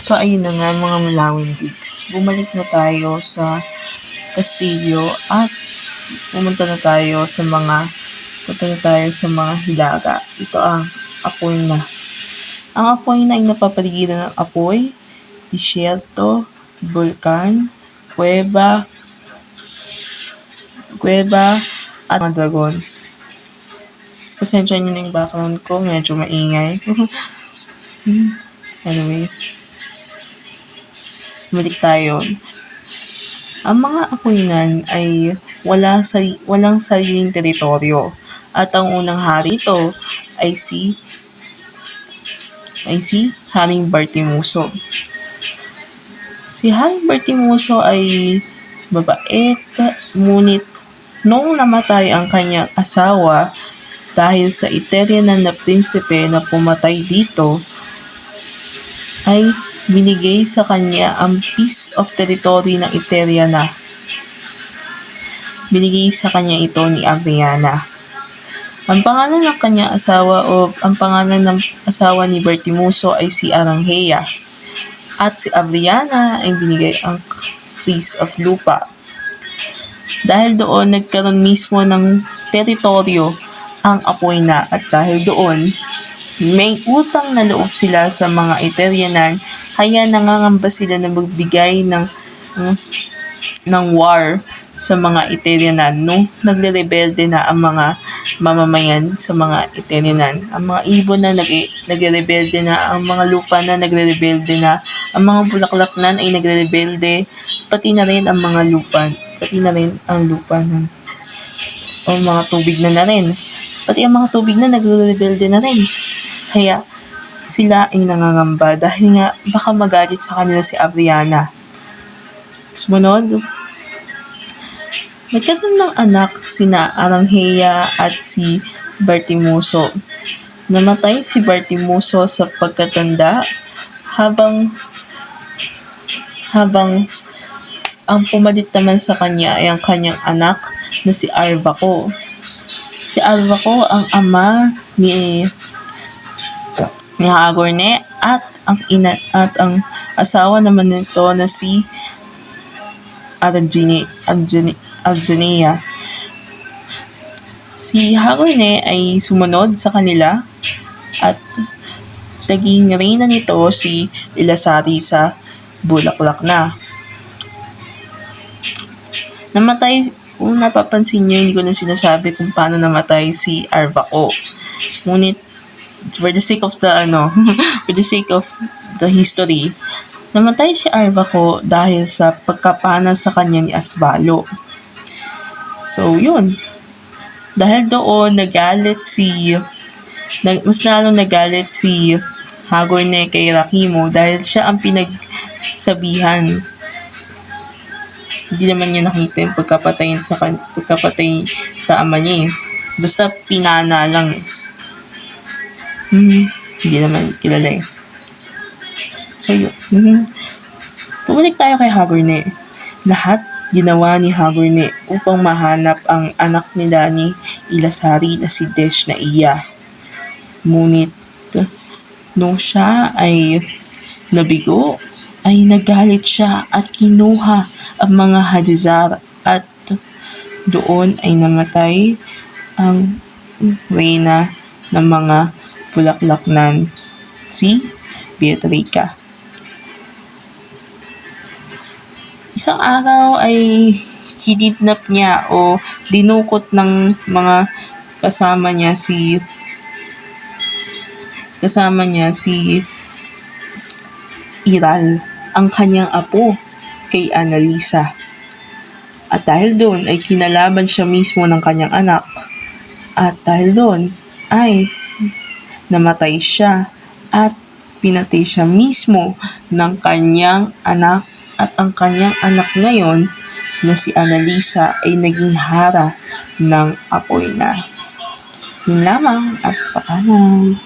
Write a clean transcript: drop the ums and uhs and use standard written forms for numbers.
So ayun na nga mga Malawin Geeks, bumalik na tayo sa Kastilyo at punta na tayo sa mga hilaga. Ito ang apoy na. Ang apoy na ay napapaligiran ng apoy, disyerto, bulkan, kuweba, at mga dragon. Pasensya nyo na yung background ko, medyo maingay. Anyway, balik tayo. Ang mga apoynan ay walang sariling teritoryo at ang unang hari ito ay si Haring Bartimuso. Si Haring Bartimuso ay mabait, ngunit noong namatay ang kanyang asawa dahil sa Eterianan na prinsipe na pumatay dito, ay binigay sa kanya ang piece of territory ng Eteriana. Binigay sa kanya ito ni Adriana. Ang pangalan ng kanyang asawa ang pangalan ng asawa ni Bartimuso ay si Aranghea. At si Adriana ay binigay ang piece of lupa. Dahil doon nagkaroon mismo ng teritoryo ang apoy na, at dahil doon may utang na loob sila sa mga Eterianan, kaya nangangamba sila na magbigay ng war sa mga Eterianan nung nagre-rebelde na ang mga mamamayan sa mga Eterianan. Ang mga ibon na nagre-rebelde na, ang mga lupa na nagre-rebelde na, ang mga bulaklaknan ay nagre-rebelde, pati na rin ang lupa o mga tubig na rin. Pati ang mga tubig na nagre-rebelde na rin. Kaya sila ay nangangamba dahil nga baka magalit sa kanila si Adriana. Sumunod, nagkaroon ng anak sina Aranghea at si Bartimuso. Namatay si Bartimuso sa pagkatanda habang ang pumalit naman sa kanya ay ang kanyang anak na si Arvaco. Si Arvaco ang ama ni Hagorne at ang asawa naman nito na si Argenea. Si Hagorne ay sumunod sa kanila at naging reyna nito si Ilasari sa Bulaklak na. Namatay, kung napapansin nyo, hindi ko na sinasabi kung paano namatay si Arvaco. Ngunit, for the sake of the history, namatay si Arvaco dahil sa pagkapana sa kanya ni Asbalo. So, yun. Dahil doon, mas lalong nagalit si Hagorne kay Rakimo dahil siya ang pinagsabihan. Hindi naman niya nakita yung pagkapatay sa ama niya. Basta pinana lang. Hindi naman kilala . So yun. Bumalik tayo kay Hagorne. Lahat ginawa ni Hagorne upang mahanap ang anak nila ni Ilasari na si Deshnaiya. Ngunit nung siya ay nabigo, ay nagalit siya at kinuha ang mga Hadizar, at doon ay namatay ang reyna ng mga Bulaklaknan, si Beatrica. Isang araw ay kidnap niya o dinukot ng mga kasama niya si Iral, ang kanyang apo kay Annalisa. At dahil doon ay kinalaban siya mismo ng kanyang anak. At dahil doon ay namatay siya at pinatay siya mismo ng kanyang anak, at ang kanyang anak ngayon na si Annalisa ay naging hara ng apoy na. Yun lamang at paalam.